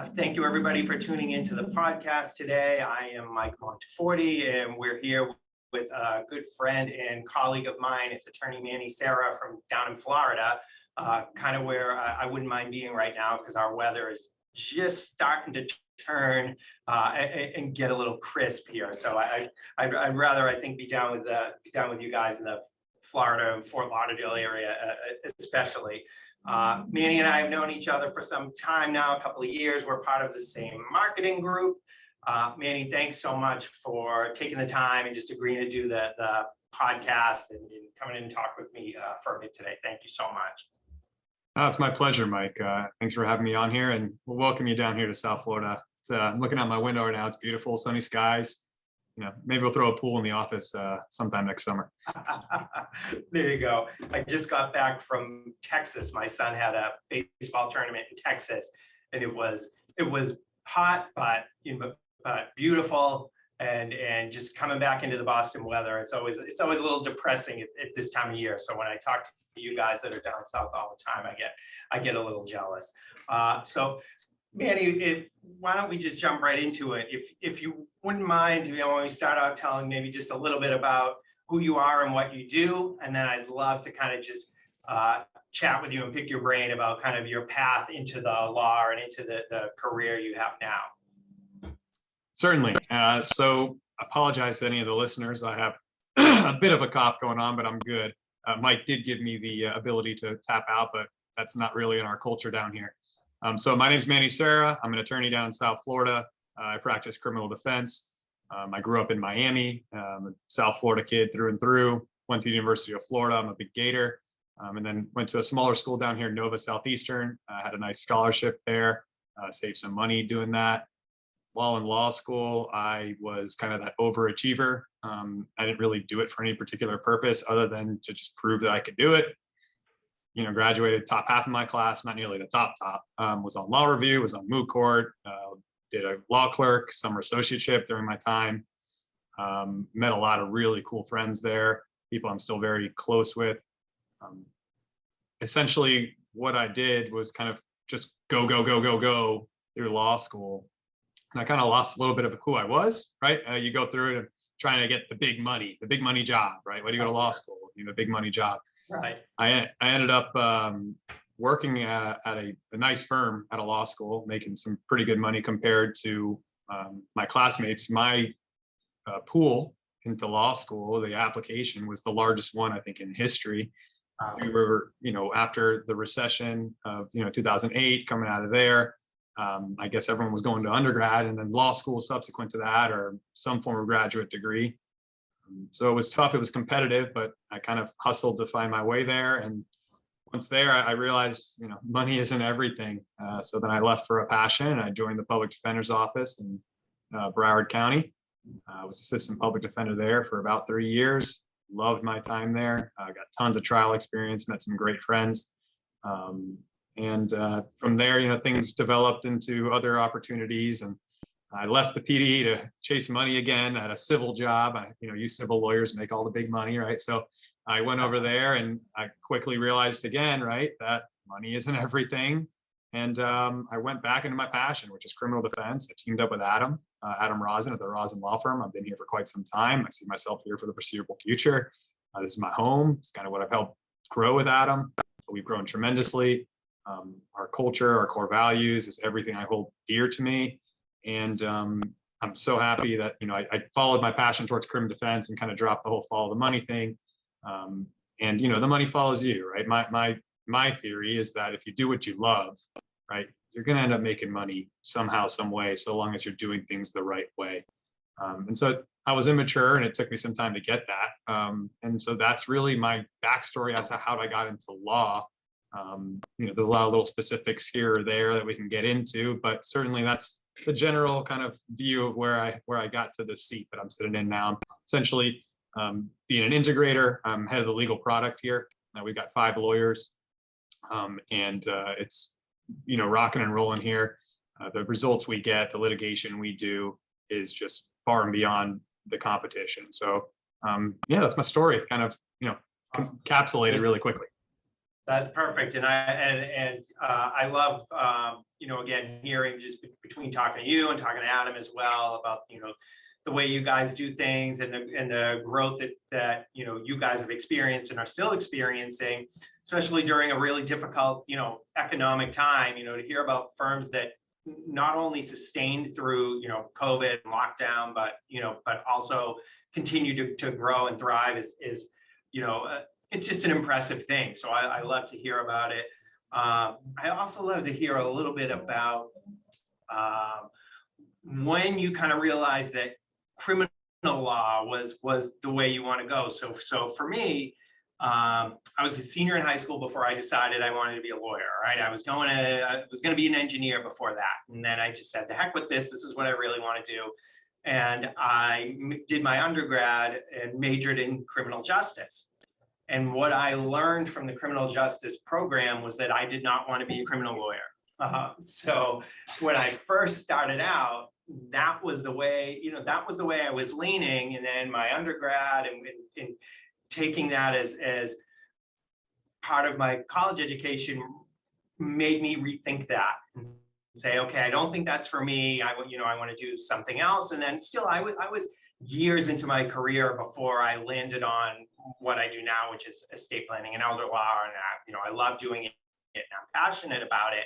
Thank you, everybody, for tuning into the podcast today. I am Mike Monteforte, and we're here with a good friend and colleague of mine. It's Attorney Manny Serra from down in Florida, kind of where I wouldn't mind being right now because our weather is just starting to turn and get a little crisp here. So I'd rather, I think, be down with you guys in the Florida and Fort Lauderdale area, especially. Manny and I have known each other for some time now, a couple of years. We're part of the same marketing group. Manny, thanks so much for taking the time and just agreeing to do the podcast and coming in and talk with me for a bit today. Thank you so much. Oh, it's my pleasure, Mike. Thanks for having me on here, and we'll welcome you down here to South Florida. I'm looking out my window right now. It's beautiful, sunny skies. Maybe we'll throw a pool in the office sometime next summer. There you go. I just got back from Texas. My son had a baseball tournament in Texas, and it was hot, but beautiful. And just coming back into the Boston weather, it's always a little depressing at this time of year. So when I talk to you guys that are down south all the time, I get a little jealous. So Manny, why don't we just jump right into it? If you wouldn't mind, when we start out telling maybe just a little bit about who you are and what you do, and then I'd love to kind of just chat with you and pick your brain about kind of your path into the law and into the career you have now. Certainly. So apologize to any of the listeners. I have a bit of a cough going on, but I'm good. Mike did give me the ability to tap out, but that's not really in our culture down here. So my name is Manny Serra. I'm an attorney down in South Florida. I practice criminal defense. I grew up in Miami. I'm a South Florida kid through and through. Went to the University of Florida. I'm a big Gator. And then went to a smaller school down here, Nova Southeastern. I had a nice scholarship there. Saved some money doing that. While in law school, I was kind of that overachiever. I didn't really do it for any particular purpose other than to just prove that I could do it. Graduated top half of my class, not nearly the top, was on law review, was on moot court, did a law clerk, summer associateship during my time. Met a lot of really cool friends there, people I'm still very close with. Essentially, what I did was kind of just go through law school. And I kind of lost a little bit of who I was, right? You go through it trying to get the big money job, right? Why do you go to law school? Big money job. Right. I ended up working at a nice firm at a law school, making some pretty good money compared to my classmates. My pool into law school, the application was the largest one, I think, in history. We were, after the recession of 2008, coming out of there. I guess everyone was going to undergrad and then law school subsequent to that, or some form of graduate degree. So it was tough. It was competitive, but I kind of hustled to find my way there. And once there, I realized, money isn't everything. So then I left for a passion and I joined the public defender's office in Broward County. I was assistant public defender there for about 3 years. Loved my time there. I got tons of trial experience, met some great friends. And from there, things developed into other opportunities, and I left the PD to chase money again at a civil job. You civil lawyers make all the big money, right? So I went over there and I quickly realized again, right, that money isn't everything. And I went back into my passion, which is criminal defense. I teamed up with Adam Rosen at the Rosen Law Firm. I've been here for quite some time. I see myself here for the foreseeable future. This is my home. It's kind of what I've helped grow with Adam. We've grown tremendously. Our culture, our core values is everything I hold dear to me. And I'm so happy that, I followed my passion towards criminal defense and kind of dropped the whole follow the money thing. And, the money follows you, right? My theory is that if you do what you love, right, you're going to end up making money somehow, some way, so long as you're doing things the right way. And so I was immature and it took me some time to get that. And so that's really my backstory as to how I got into law. There's a lot of little specifics here or there that we can get into, but certainly that's the general kind of view of where I got to the seat that I'm sitting in now. I'm essentially being an integrator. I'm head of the legal product here. Now we've got 5 lawyers, and it's rocking and rolling here. The results we get, the litigation we do, is just far and beyond the competition. So that's my story, kind of encapsulated really quickly. That's perfect. I love, again, hearing just between talking to you and talking to Adam as well about, the way you guys do things and the growth that you guys have experienced and are still experiencing, especially during a really difficult, economic time, to hear about firms that not only sustained through, COVID and lockdown, but also continue to grow and thrive is it's just an impressive thing. So I love to hear about it. I also love to hear a little bit about when you kind of realized that criminal law was the way you want to go. So for me, I was a senior in high school before I decided I wanted to be a lawyer. Right, I was going to be an engineer before that, and then I just said, "The heck with this! This is what I really want to do." And I did my undergrad and majored in criminal justice. And what I learned from the criminal justice program was that I did not want to be a criminal lawyer. So when I first started out, that was the way I was leaning. And then my undergrad and taking that as part of my college education made me rethink that and say, okay, I don't think that's for me. I want to do something else. And then still, I was years into my career before I landed on what I do now, which is estate planning and elder law. And I love doing it and I'm passionate about it.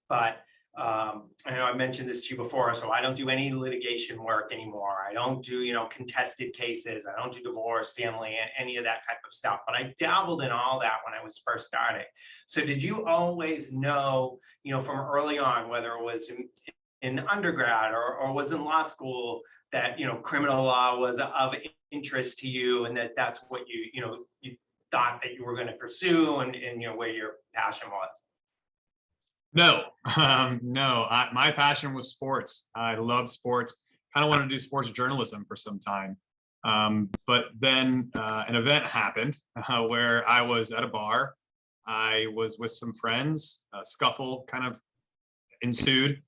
But I know I mentioned this to you before, so I don't do any litigation work anymore. I don't do, contested cases. I don't do divorce, family, any of that type of stuff. But I dabbled in all that when I was first starting. So did you always know, from early on, whether it was in undergrad or was in law school, that, criminal law was of interest to you and that's what you thought that you were going to pursue and where your passion was? No, no. My passion was sports. I love sports. Kind of wanted to do sports journalism for some time. But then an event happened where I was at a bar. I was with some friends. A scuffle kind of ensued.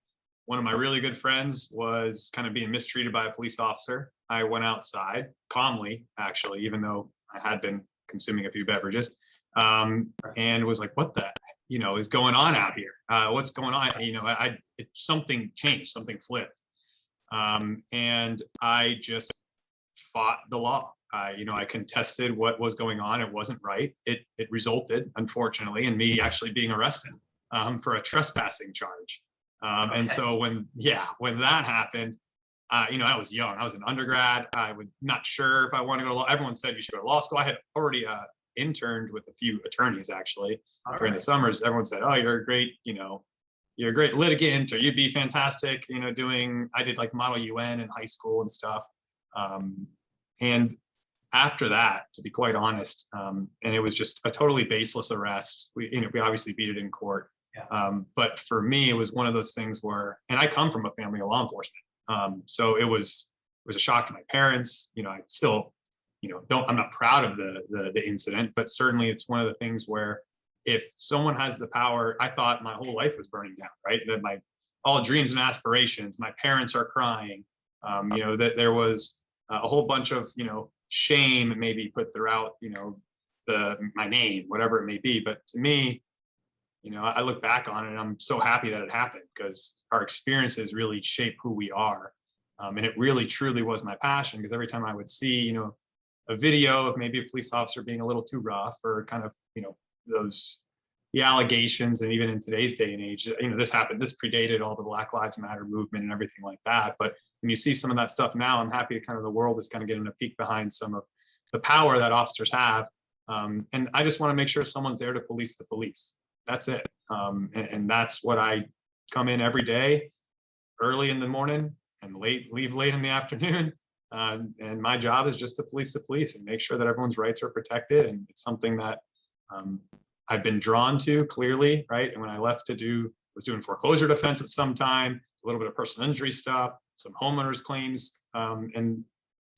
One of my really good friends was kind of being mistreated by a police officer. I went outside calmly, actually, even though I had been consuming a few beverages, and was like, what the is going on out here? What's going on? Something changed, something flipped. And I just fought the law. I contested what was going on. It wasn't right. It resulted, unfortunately, in me actually being arrested for a trespassing charge. Okay. And so when that happened, I was young. I was an undergrad. I was not sure if I wanted to go to law. Everyone said you should go to law school. I had already interned with a few attorneys actually during the summers. Everyone said, "Oh, you're a great litigant, or you'd be fantastic." I did like Model UN in high school and stuff. And after that, to be quite honest, and it was just a totally baseless arrest. We obviously beat it in court. Yeah. But for me, it was one of those things where, and I come from a family of law enforcement. So it was a shock to my parents. I still, I'm not proud of the incident, but certainly it's one of the things where if someone has the power, I thought my whole life was burning down, right? That all dreams and aspirations, my parents are crying, that there was a whole bunch of, shame maybe put throughout, my name, whatever it may be. But to me, I look back on it and I'm so happy that it happened because our experiences really shape who we are. And it really, truly was my passion, because every time I would see, a video of maybe a police officer being a little too rough or kind of, the allegations, and even in today's day and age, this predated all the Black Lives Matter movement and everything like that. But when you see some of that stuff now, I'm happy kind of the world is kind of getting a peek behind some of the power that officers have. And I just want to make sure someone's there to police the police. That's it. And that's what I come in every day, early in the morning and leave late in the afternoon. And my job is just to police the police and make sure that everyone's rights are protected. And it's something that I've been drawn to clearly, right? And when I left was doing foreclosure defense at some time, a little bit of personal injury stuff, some homeowners claims, and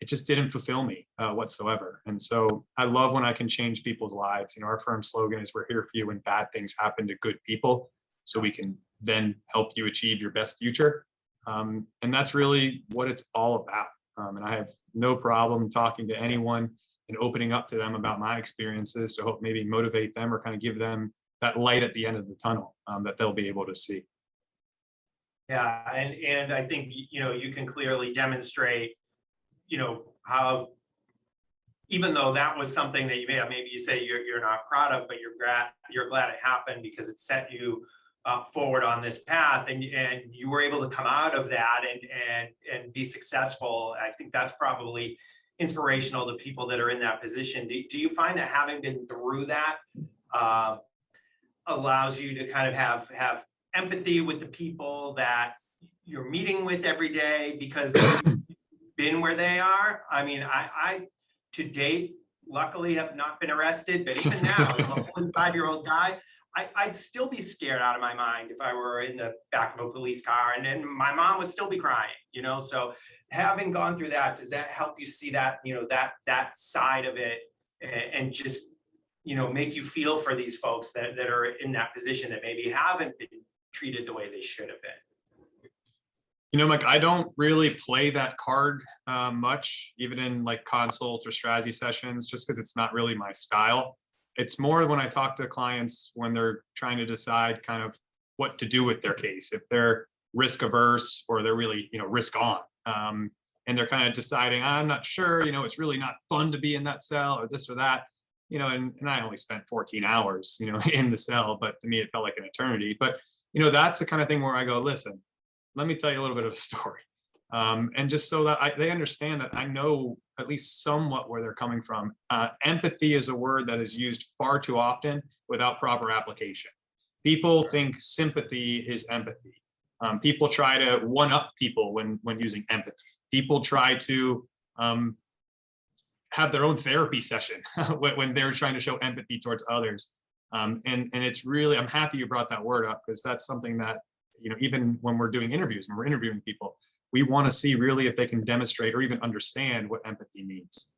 it just didn't fulfill me whatsoever. And so I love when I can change people's lives. Our firm slogan is, "We're here for you when bad things happen to good people, so we can then help you achieve your best future." And that's really what it's all about. And I have no problem talking to anyone and opening up to them about my experiences to hope maybe motivate them or kind of give them that light at the end of the tunnel that they'll be able to see. Yeah, and I think, you can clearly demonstrate, how, even though that was something that maybe you say you're not proud of, but you're glad it happened because it set you forward on this path, and you were able to come out of that and be successful. I think that's probably inspirational to people that are in that position. Do you find that having been through that allows you to kind of have empathy with the people that you're meeting with every day because you've been where they are? I mean, I to date, luckily have not been arrested, but even now, I'm a 45-year-old guy, I'd still be scared out of my mind if I were in the back of a police car, and then my mom would still be crying, So having gone through that, does that help you see that, that side of it, and just, make you feel for these folks that are in that position that maybe haven't been treated the way they should have been? Mike, I don't really play that card much, even in like consults or strategy sessions, just because it's not really my style. It's more when I talk to clients when they're trying to decide kind of what to do with their case, if they're risk averse or they're really, risk on. And they're kind of deciding, I'm not sure, it's really not fun to be in that cell or this or that, and I only spent 14 hours, in the cell, but to me, it felt like an eternity. But, that's the kind of thing where I go, listen, let me tell you a little bit of a story. And just so that they understand that I know at least somewhat where they're coming from. Empathy is a word that is used far too often without proper application. People think sympathy is empathy. People try to one-up people when using empathy. People try to have their own therapy session when they're trying to show empathy towards others. And it's really, I'm happy you brought that word up, because that's something that, even when we're doing interviews, when we're interviewing people, we want to see really if they can demonstrate or even understand what empathy means.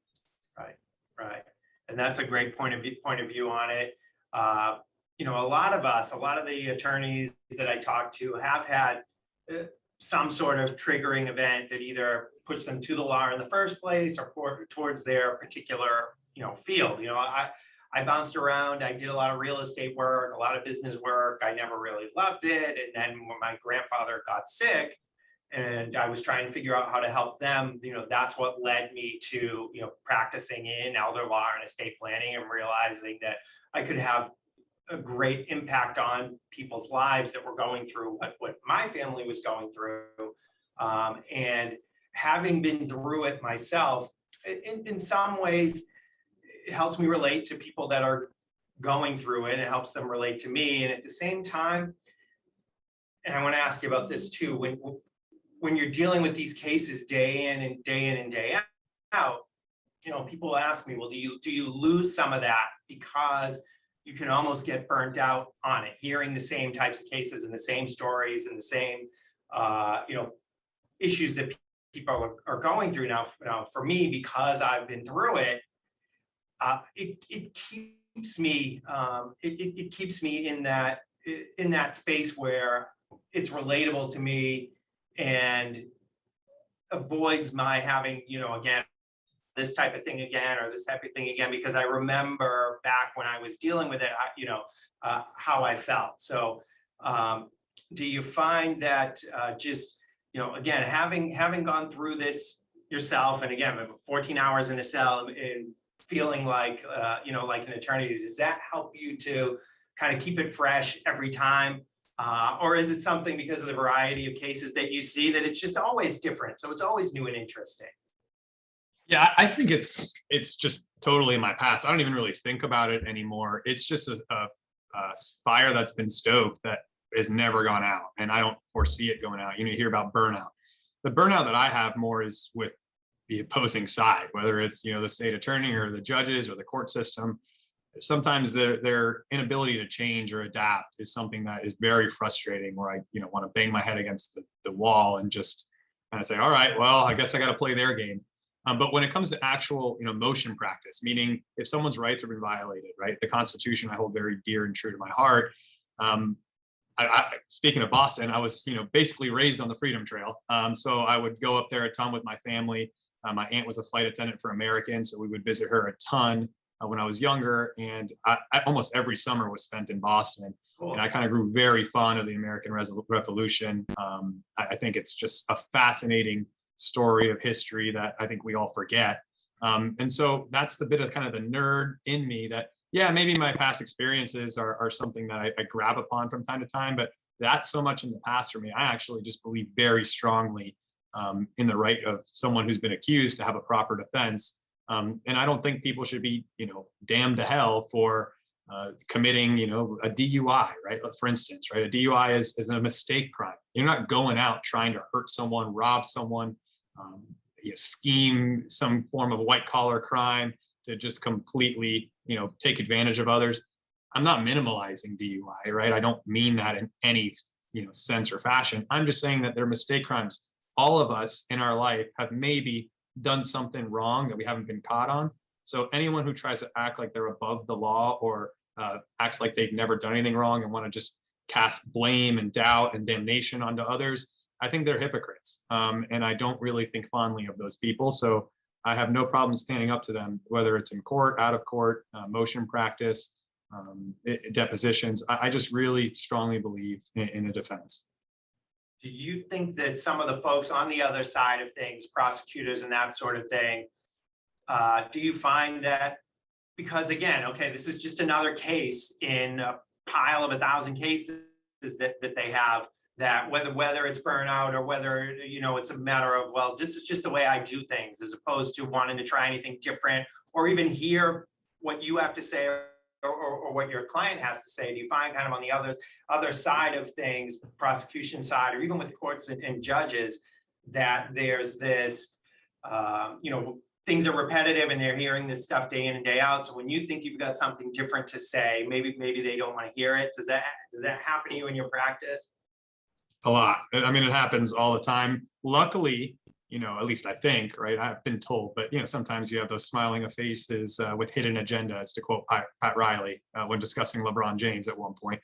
Right. And that's a great point of view on it. A lot of the attorneys that I talk to have had some sort of triggering event that either pushed them to the law in the first place or towards their particular, field. I bounced around. I did a lot of real estate work, a lot of business work. I never really loved it. And then when my grandfather got sick and I was trying to figure out how to help them, that's what led me to, practicing in elder law and estate planning, and realizing that I could have a great impact on people's lives that were going through what my family was going through. And having been through it myself, in some ways, it helps me relate to people that are going through it. It helps them relate to me. And at the same time, and I want to ask you about this too, when you're dealing with these cases day in and day out, people ask me, well, do you lose some of that because you can almost get burnt out on it, hearing the same types of cases and the same stories and the same, issues that people are going through now. For me, because I've been through it, it keeps me it keeps me in that space where it's relatable to me and avoids my having, again, this type of thing again, or this type of thing again, because I remember back when I was dealing with it, how I felt. So do you find that just, again, having gone through this yourself, and again, 14 hours in a cell and feeling like, like an eternity, does that help you to kind of keep it fresh every time? Or is it something, because of the variety of cases that you see, that it's just always different, so it's always new and interesting? Yeah, I think it's just totally in my past. I don't even really think about it anymore. It's just a fire that's been stoked that has never gone out, and I don't foresee it going out. You hear about burnout. The burnout that I have more is with the opposing side, whether it's, the state attorney or the judges or the court system. Sometimes their inability to change or adapt is something that is very frustrating, where I, want to bang my head against the wall and just kind of say, all right, well, I guess I got to play their game. But when it comes to actual, motion practice, meaning if someone's rights have been violated, right? The Constitution I hold very dear and true to my heart. Speaking of Boston, I was, basically raised on the Freedom Trail. So I would go up there a ton with my family. My aunt was a flight attendant for American, so we would visit her a ton. when I was younger, and almost every summer was spent in Boston. Cool. And I kind of grew very fond of the American Revolution. I think it's just a fascinating story of history that I think we all forget. And so that's the bit of kind of the nerd in me that, yeah, maybe my past experiences are something that I grab upon from time to time, but that's so much in the past for me. I actually just believe very strongly in the right of someone who's been accused to have a proper defense. And I don't think people should be, damned to hell for committing, a DUI, right? For instance, right? A DUI is a mistake crime. You're not going out trying to hurt someone, rob someone, scheme some form of white collar crime to just completely, take advantage of others. I'm not minimalizing DUI, right? I don't mean that in any, sense or fashion. I'm just saying that they're mistake crimes. All of us in our life have maybe done something wrong that we haven't been caught on. So anyone who tries to act like they're above the law or acts like they've never done anything wrong and want to just cast blame and doubt and damnation onto others, I think they're hypocrites. And I don't really think fondly of those people. So I have no problem standing up to them, whether it's in court, out of court, motion practice, depositions. I just really strongly believe in a defense. Do you think that some of the folks on the other side of things, prosecutors and that sort of thing, do you find that, because again, okay, this is just another case in a pile of 1,000 cases that they have, that whether it's burnout or whether, it's a matter of, well, this is just the way I do things, as opposed to wanting to try anything different or even hear what you have to say or what your client has to say? Do you find kind of on the other side of things, prosecution side, or even with the courts and judges, that there's this, things are repetitive and they're hearing this stuff day in and day out. So when you think you've got something different to say, maybe they don't want to hear it. Does that happen to you in your practice? A lot. I mean, it happens all the time. Luckily, at least I think, right? I've been told, but sometimes you have those smiling faces with hidden agendas, to quote Pat Riley when discussing LeBron James at one point.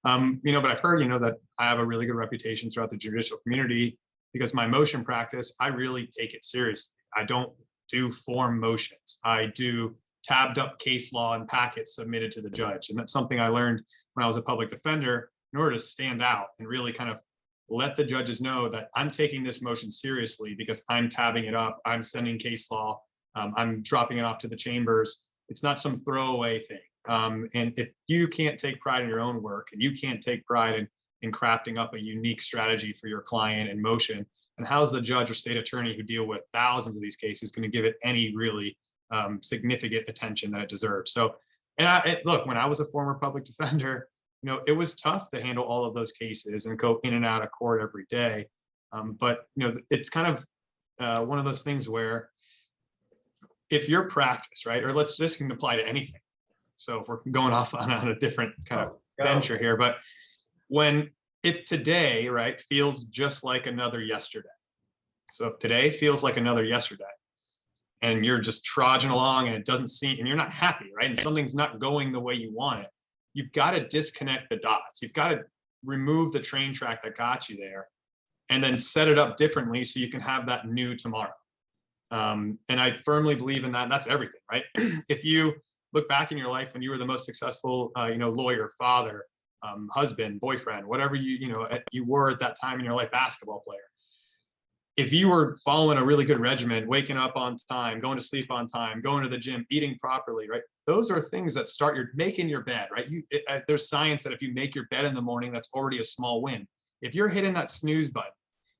But I've heard, that I have a really good reputation throughout the judicial community because my motion practice, I really take it seriously. I don't do form motions. I do tabbed up case law and packets submitted to the judge. And that's something I learned when I was a public defender in order to stand out and really kind of let the judges know that I'm taking this motion seriously because I'm tabbing it up, I'm sending case law, I'm dropping it off to the chambers. It's not some throwaway thing. And if you can't take pride in your own work and you can't take pride in crafting up a unique strategy for your client in motion, and how's the judge or state attorney who deal with thousands of these cases going to give it any really significant attention that it deserves? So, and look, when I was a former public defender, it was tough to handle all of those cases and go in and out of court every day. But it's kind of one of those things where if your practice, right, or this can apply to anything. So if we're going off on a different kind of venture here, but if today, right, feels just like another yesterday. So if today feels like another yesterday and you're just trudging along and it doesn't seem, and you're not happy, right, and something's not going the way you want it, you've got to disconnect the dots. You've got to remove the train track that got you there and then set it up differently so you can have that new tomorrow. And I firmly believe in that. That's everything, right? If you look back in your life when you were the most successful, lawyer, father, husband, boyfriend, whatever you were at that time in your life, basketball player. If you were following a really good regimen, waking up on time, going to sleep on time, going to the gym, eating properly, right? Those are things that start making your bed, right? There's science that if you make your bed in the morning, that's already a small win. If you're hitting that snooze button,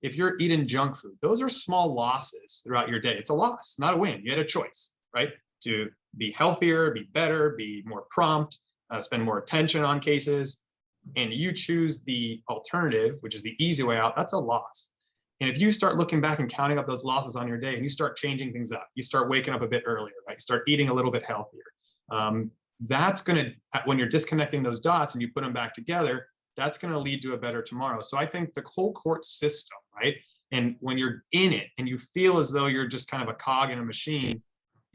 if you're eating junk food, those are small losses throughout your day. It's a loss, not a win. You had a choice, right? To be healthier, be better, be more prompt, spend more attention on cases, and you choose the alternative, which is the easy way out. That's a loss. And if you start looking back and counting up those losses on your day and you start changing things up, you start waking up a bit earlier, right? Start eating a little bit healthier. That's going to, when you're disconnecting those dots and you put them back together, that's going to lead to a better tomorrow. So I think the whole court system, right? And when you're in it and you feel as though you're just kind of a cog in a machine,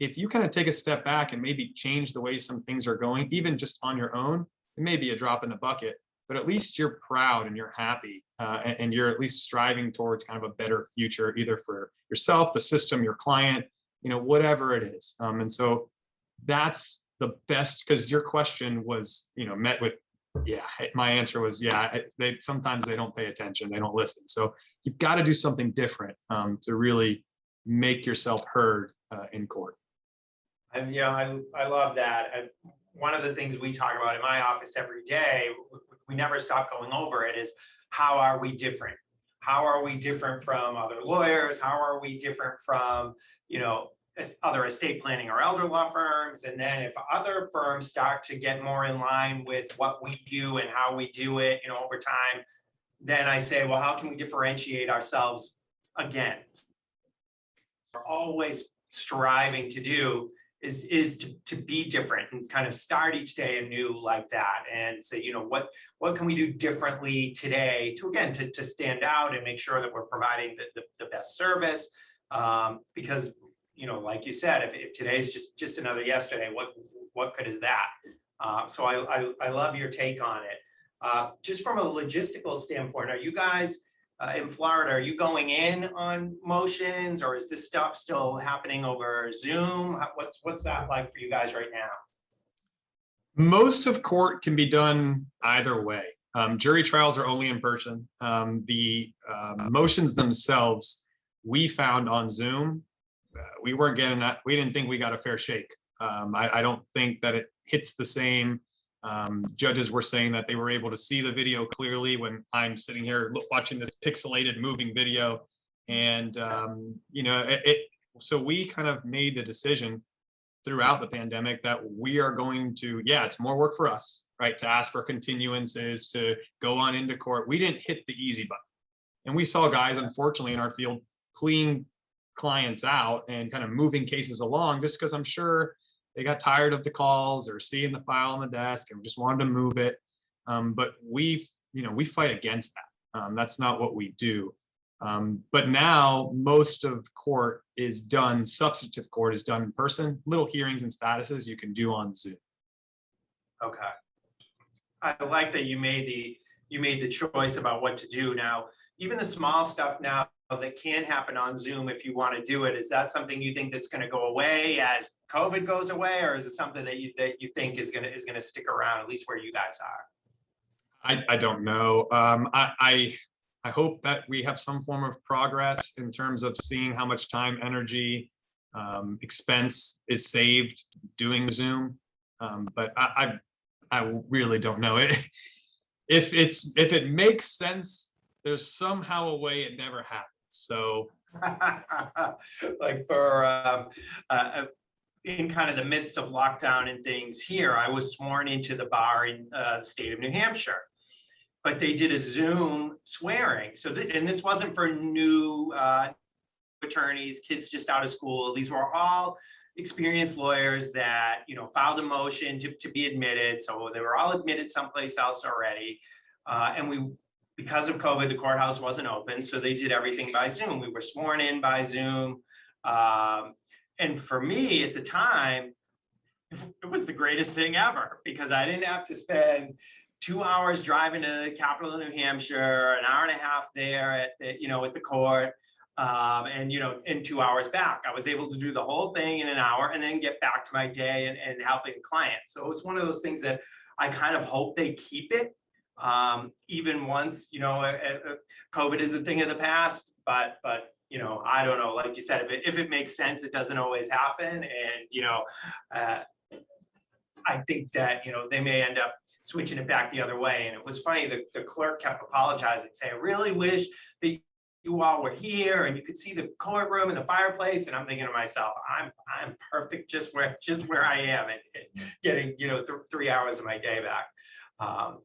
if you kind of take a step back and maybe change the way some things are going, even just on your own, it may be a drop in the bucket, but at least you're proud and you're happy and you're at least striving towards kind of a better future, either for yourself, the system, your client, whatever it is. And so that's the best, because your question was, met with, yeah, my answer was, yeah, sometimes they don't pay attention, they don't listen. So you've got to do something different to really make yourself heard in court. And I love that. And one of the things we talk about in my office every day, we never stop going over it, is how are we different? How are we different from other lawyers? How are we different from, other estate planning or elder law firms? And then if other firms start to get more in line with what we do and how we do it, over time, then I say, well, how can we differentiate ourselves again? We're always striving to do is to be different and kind of start each day anew like that, and say, what can we do differently today to stand out and make sure that we're providing the best service, because like you said, if today's just another yesterday, what good is that? So I love your take on it. Just from a logistical standpoint, are you guys in Florida, are you going in on motions, or is this stuff still happening over Zoom? What's that like for you guys right now? Most of court can be done either way. Jury trials are only in person. The motions themselves, we found on Zoom, we weren't getting that. We didn't think we got a fair shake. I don't think that it hits the same. Judges were saying that they were able to see the video clearly when I'm sitting here watching this pixelated moving video. And, so we kind of made the decision throughout the pandemic that we are going to, it's more work for us, right? To ask for continuances, to go on into court. We didn't hit the easy button. And we saw guys, unfortunately, in our field pleading clients out and kind of moving cases along just because I'm sure they got tired of the calls or seeing the file on the desk and just wanted to move it. But we fight against that. That's not what we do. But now most of court is done, substantive court is done in person. Little hearings and statuses you can do on Zoom. Okay. I like that you made the choice about what to do. Now, even the small stuff now that can happen on Zoom, if you want to do it, is that something you think that's going to go away as COVID goes away, or is it something that you think is going to stick around, at least where you guys are? I don't know. I hope that we have some form of progress in terms of seeing how much time, energy, expense is saved doing Zoom. But I really don't know it. If it makes sense, there's somehow a way it never happens. So, like for in kind of the midst of lockdown and things here, I was sworn into the bar in the state of New Hampshire, but they did a Zoom swearing. So, and this wasn't for new attorneys, kids just out of school. These were all experienced lawyers that filed a motion to be admitted. So they were all admitted someplace else already, and because of COVID, the courthouse wasn't open, so they did everything by Zoom. We were sworn in by Zoom. And for me at the time, it was the greatest thing ever, because I didn't have to spend 2 hours driving to the capital of New Hampshire, an hour and a half there at the court, and in 2 hours back. I was able to do the whole thing in an hour and then get back to my day and helping clients. So it's one of those things that I kind of hope they keep it. Even once, COVID is a thing of the past, but I don't know, like you said, if it makes sense, it doesn't always happen. And, I think that, they may end up switching it back the other way. And it was funny, the clerk kept apologizing, saying, I really wish that you all were here and you could see the courtroom and the fireplace. And I'm thinking to myself, I'm perfect just where I am, and getting, 3 hours of my day back.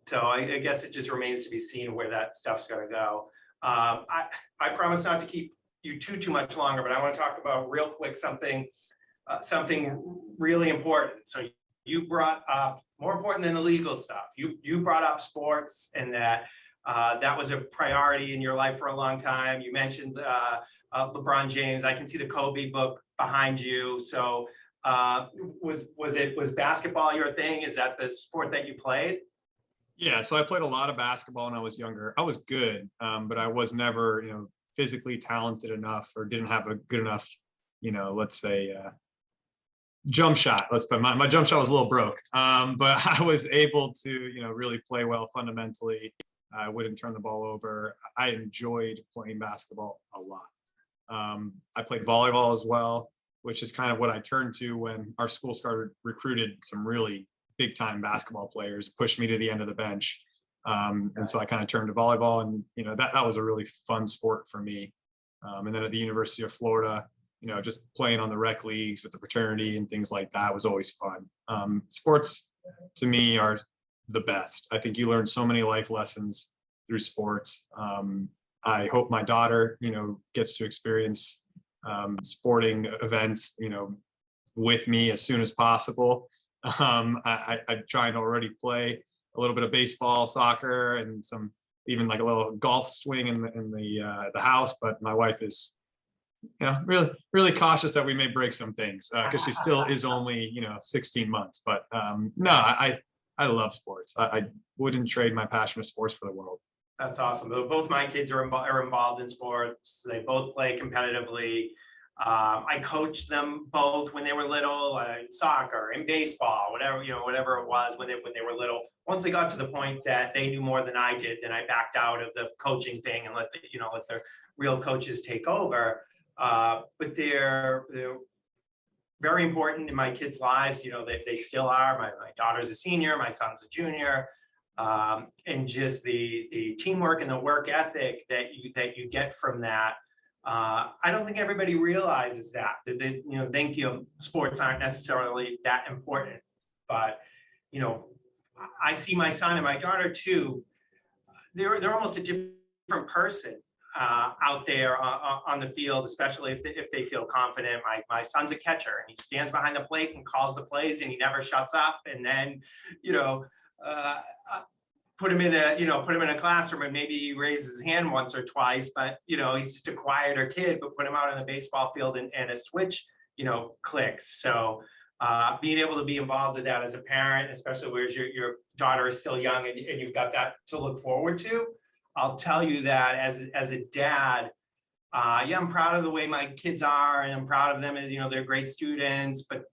So I guess it just remains to be seen where that stuff's going to go. I promise not to keep you too much longer, but I want to talk about real quick something really important. So you brought up, more important than the legal stuff, you brought up sports, and that was a priority in your life for a long time. You mentioned LeBron James. I can see the Kobe book behind you. So was basketball your thing? Is that the sport that you played? Yeah, so I played a lot of basketball when I was younger. I was good, but I was never, physically talented enough, or didn't have a good enough, let's say, jump shot. Let's put my jump shot was a little broke, but I was able to, really play well fundamentally. I wouldn't turn the ball over. I enjoyed playing basketball a lot. I played volleyball as well, which is kind of what I turned to when our school started recruited some really big time basketball players, pushed me to the end of the bench. And so I kind of turned to volleyball, and, that was a really fun sport for me. And then at the University of Florida, just playing on the rec leagues with the fraternity and things like that was always fun. Sports to me are the best. I think you learn so many life lessons through sports. I hope my daughter, gets to experience sporting events, with me as soon as possible. I try and already play a little bit of baseball, soccer, and some even like a little golf swing in the house. But my wife is, really cautious that we may break some things because she still is only 16 months. But no, I love sports. I wouldn't trade my passion of sports for the world. That's awesome. Both my kids are involved in sports. They both play competitively. I coached them both when they were little, soccer and baseball, whatever it was when they were little. Once they got to the point that they knew more than I did, then I backed out of the coaching thing and let the real coaches take over. But they're very important in my kids' lives. They still are. My daughter's a senior, my son's a junior. And just the teamwork and the work ethic that you get from that. I don't think everybody realizes that they think sports aren't necessarily that important, but I see my son and my daughter too. They're almost a different person out there on the field, especially if they feel confident. My son's a catcher, and he stands behind the plate and calls the plays, and he never shuts up. And then put him in a classroom and maybe he raises his hand once or twice, but he's just a quieter kid. But put him out on the baseball field and a switch clicks. So being able to be involved with that as a parent, especially where your daughter is still young and you've got that to look forward to, I'll tell you that as a dad, I'm proud of the way my kids are, and I'm proud of them. They're great students, but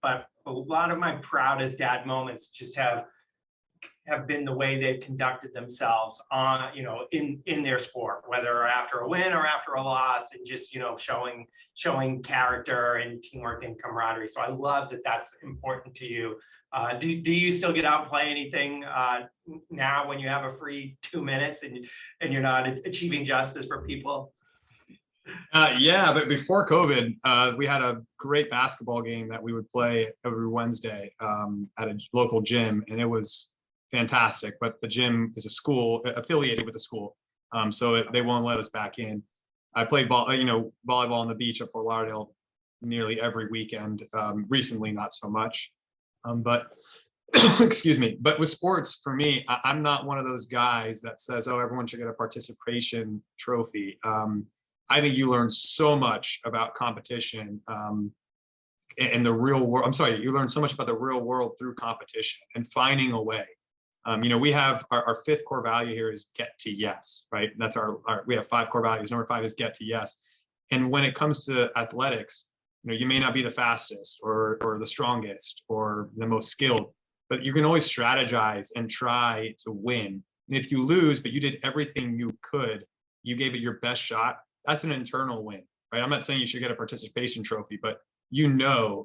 a lot of my proudest dad moments just have been the way they've conducted themselves on, in their sport, whether after a win or after a loss, and just, showing character and teamwork and camaraderie. So I love that that's important to you. Do you still get out and play anything now when you have a free 2 minutes and you're not achieving justice for people? Yeah, but before COVID, we had a great basketball game that we would play every Wednesday at a local gym, and it was fantastic. But the gym is a school affiliated with the school, so they won't let us back in. I played volleyball on the beach at Fort Lauderdale nearly every weekend. Recently, not so much, but excuse me. But with sports, for me, I'm not one of those guys that says, "Oh, everyone should get a participation trophy." I think you learn so much about competition in the real world. I'm sorry, you learn so much about the real world through competition and finding a way. We have our fifth core value here is get to yes, right? That's we have 5 core values. Number 5 is get to yes. And when it comes to athletics, you may not be the fastest or the strongest or the most skilled, but you can always strategize and try to win. And if you lose, but you did everything you could, you gave it your best shot, that's an internal win, right? I'm not saying you should get a participation trophy, but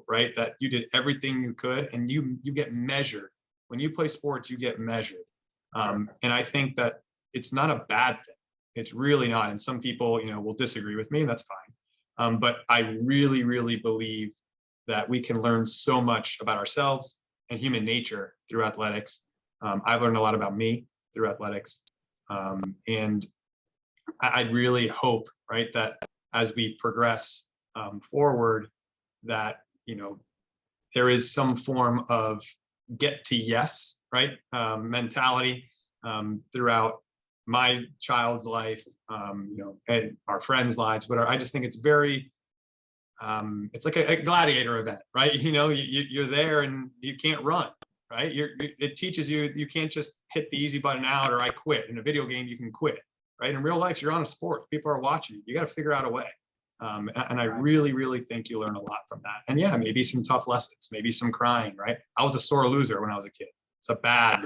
right, that you did everything you could, and you get measured. When you play sports, you get measured. And I think that it's not a bad thing. It's really not. And some people, will disagree with me, and that's fine. But I really, really believe that we can learn so much about ourselves and human nature through athletics. I've learned a lot about me through athletics. And I really hope, right, that as we progress forward, that, there is some form of get to yes, right, mentality throughout my child's life, and our friends' lives. But I just think it's very, it's like a gladiator event, right? You're there and you can't run, right? It teaches you can't just hit the easy button out or I quit. In a video game, you can quit, right? In real life, you're on a sport. People are watching you. You got to figure out a way. And I really, really think you learn a lot from that. And yeah, maybe some tough lessons, maybe some crying, right? I was a sore loser when I was a kid. It's a bad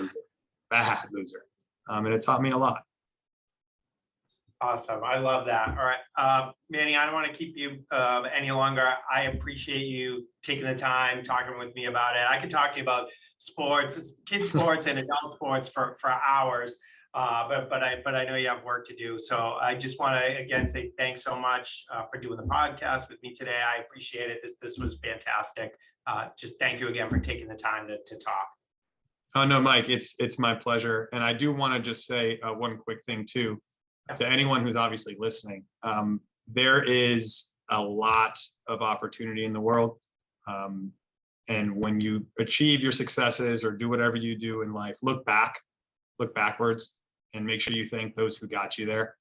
loser. And it taught me a lot. Awesome. I love that. All right. Manny, I don't want to keep you any longer. I appreciate you taking the time, talking with me about it. I could talk to you about sports, kids sports and adult sports for hours. But I know you have work to do. So I just want to again say thanks so much for doing the podcast with me today. I appreciate it. This was fantastic. Just thank you again for taking the time to talk. Oh no, Mike, it's my pleasure. And I do want to just say one quick thing too, to anyone who's obviously listening. There is a lot of opportunity in the world. And when you achieve your successes or do whatever you do in life, look backwards and make sure you thank those who got you there.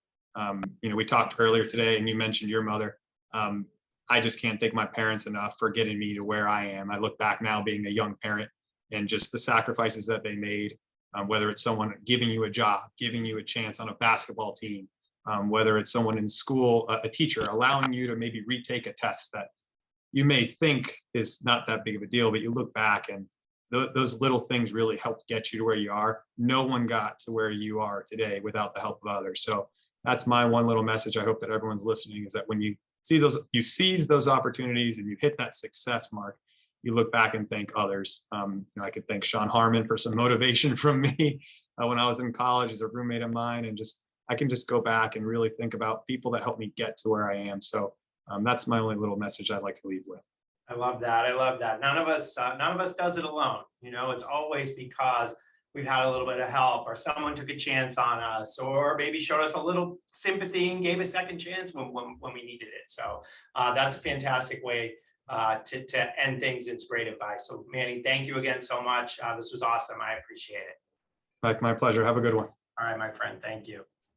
We talked earlier today and you mentioned your mother. I just can't thank my parents enough for getting me to where I am. I look back now being a young parent and just the sacrifices that they made, whether it's someone giving you a job, giving you a chance on a basketball team, whether it's someone in school, a teacher, allowing you to maybe retake a test that you may think is not that big of a deal, but you look back and those little things really helped get you to where you are. No one got to where you are today without the help of others. So that's my one little message. I hope that everyone's listening is that when you seize those opportunities and you hit that success mark, you look back and thank others. I could thank Sean Harmon for some motivation from me when I was in college as a roommate of mine, and I can just go back and really think about people that helped me get to where I am. So that's my only little message I'd like to leave with. I love that. I love that. None of us does it alone. It's always because we've had a little bit of help, or someone took a chance on us, or maybe showed us a little sympathy and gave a second chance when we needed it. So that's a fantastic way to end things. It's great advice. So Manny, thank you again so much. This was awesome. I appreciate it. Mike, my pleasure. Have a good one. All right, my friend. Thank you.